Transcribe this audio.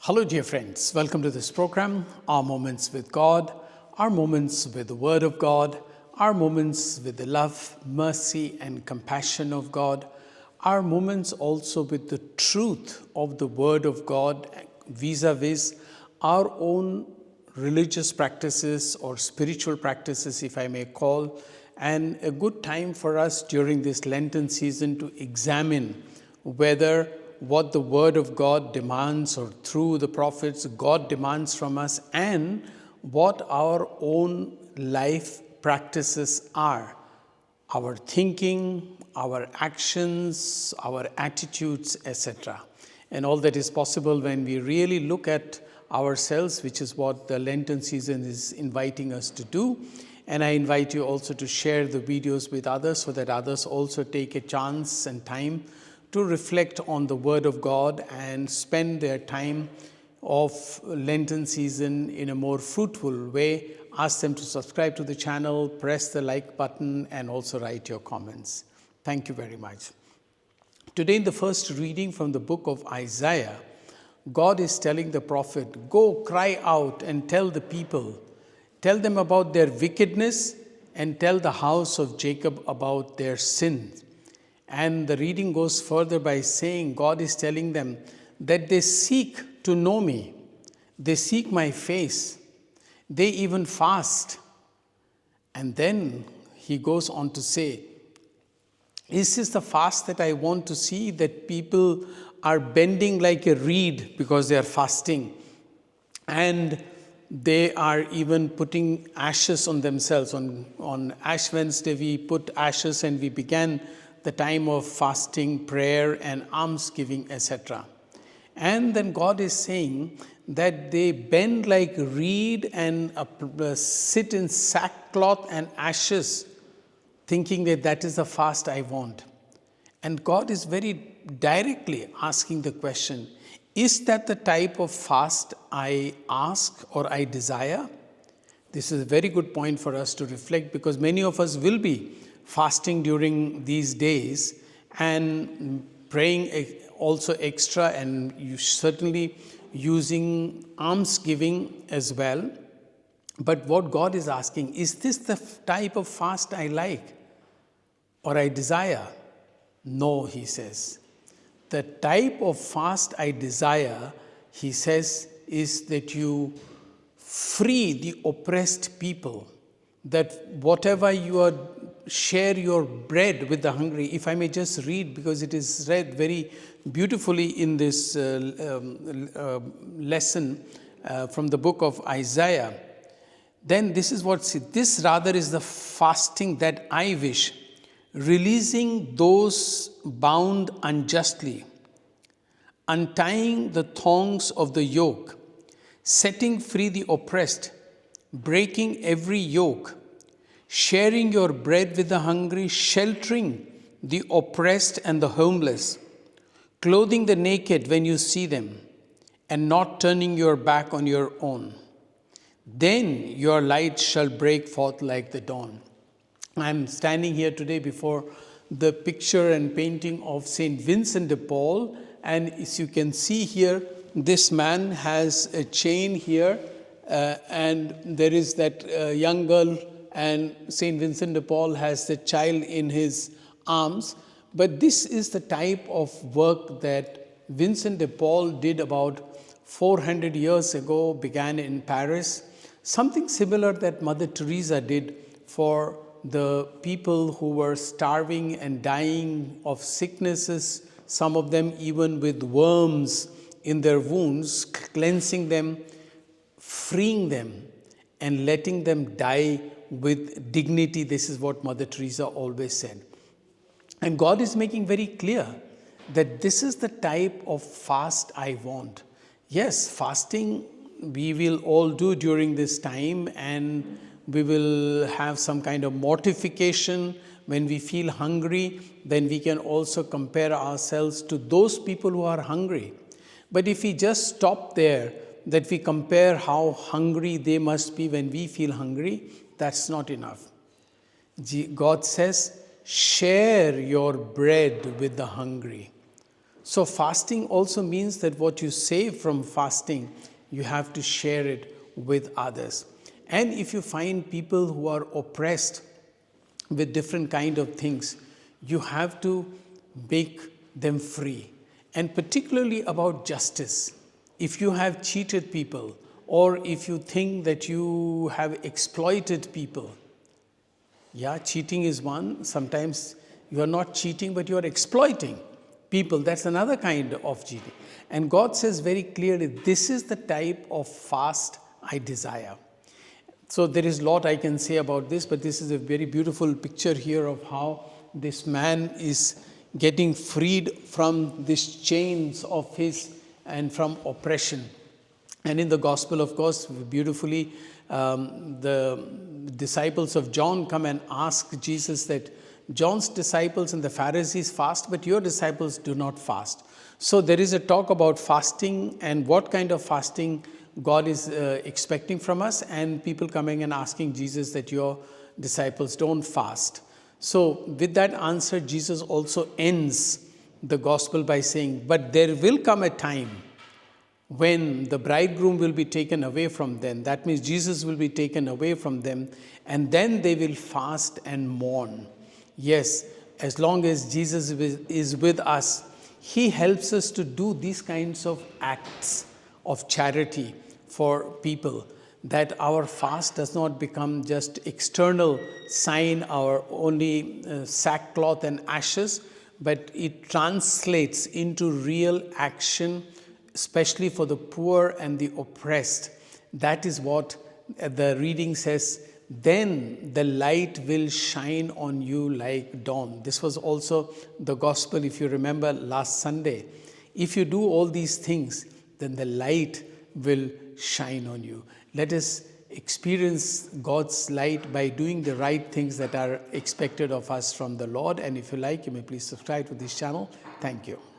Hello, dear friends. Welcome to this program, Our Moments with God, our moments with the Word of God, our moments with the love, mercy, and compassion of God, our moments also with the truth of the Word of God vis-a-vis our own religious practices or spiritual practices, if I may call, and a good time for us during this Lenten season to examine whether what the Word of God demands, or through the prophets, God demands from us, and what our own life practices are. Our thinking, our actions, our attitudes, etc. And all that is possible when we really look at ourselves, which is what the Lenten season is inviting us to do. And I invite you also to share the videos with others so that others also take a chance and time to reflect on the Word of God and spend their time of Lenten season in a more fruitful way. Ask them to subscribe to the channel, press the like button, and also write your comments. Thank you very much. Today, in the first reading from the book of Isaiah, God is telling the prophet, "Go cry out and tell the people, tell them about their wickedness, and tell the house of Jacob about their sins." And the reading goes further by saying, God is telling them that they seek to know me. They seek my face. They even fast. And then he goes on to say, is this the fast that I want to see? That people are bending like a reed because they are fasting. And they are even putting ashes on themselves. On Ash Wednesday, we put ashes and we began the time of fasting, prayer, and almsgiving, etc. And then God is saying that they bend like reed and sit in sackcloth and ashes, thinking that that is the fast I want. And God is very directly asking the question, is that the type of fast I ask or I desire? This is a very good point for us to reflect, because many of us will be fasting during these days and praying also extra, and you certainly using almsgiving as well. But what God is asking, is this the type of fast I like or I desire? No, he says. The type of fast I desire, he says, is that you free the oppressed people, that whatever you are, share your bread with the hungry. If I may just read, because it is read very beautifully in this lesson from the book of Isaiah. Then this is what, this rather is the fasting that I wish, releasing those bound unjustly, untying the thongs of the yoke, setting free the oppressed, breaking every yoke, sharing your bread with the hungry, sheltering the oppressed and the homeless, clothing the naked when you see them, and not turning your back on your own. Then your light shall break forth like the dawn. I'm standing here today before the picture and painting of Saint Vincent de Paul, and as you can see here, this man has a chain here, and there is that young girl, and Saint Vincent de Paul has the child in his arms. But this is the type of work that Vincent de Paul did about 400 years ago, began in Paris. Something similar that Mother Teresa did for the people who were starving and dying of sicknesses, some of them even with worms in their wounds, cleansing them, freeing them, and letting them die with dignity. This is what Mother Teresa always said. And God is making very clear that this is the type of fast I want. Yes, fasting we will all do during this time, and we will have some kind of mortification. When we feel hungry, then we can also compare ourselves to those people who are hungry. But if we just stop there, that we compare how hungry they must be when we feel hungry, that's not enough. God says, share your bread with the hungry. So fasting also means that what you save from fasting, you have to share it with others. And if you find people who are oppressed with different kind of things, you have to make them free. And particularly about justice. If you have cheated people, or if you think that you have exploited people, cheating is one. Sometimes you are not cheating, but you are exploiting people. That's another kind of cheating. And God says very clearly, this is the type of fast I desire. So there is a lot I can say about this, but this is a very beautiful picture here of how this man is getting freed from these chains of his and from oppression. And in the gospel, of course, beautifully, the disciples of John come and ask Jesus that John's disciples and the Pharisees fast, but your disciples do not fast. So there is a talk about fasting and what kind of fasting God is expecting from us, and people coming and asking Jesus that your disciples don't fast. So with that answer, Jesus also ends the gospel by saying, but there will come a time when the bridegroom will be taken away from them. That means Jesus will be taken away from them, and then they will fast and mourn. Yes, as long as Jesus is with us, he helps us to do these kinds of acts of charity for people, that our fast does not become just external sign, our only sackcloth and ashes, but it translates into real action, especially for the poor and the oppressed. That is what the reading says, then the light will shine on you like dawn. This was also the gospel, if you remember, last Sunday. If you do all these things, then the light will shine on you. Let us experience God's light by doing the right things that are expected of us from the Lord. And if you like, you may please subscribe to this channel. Thank you.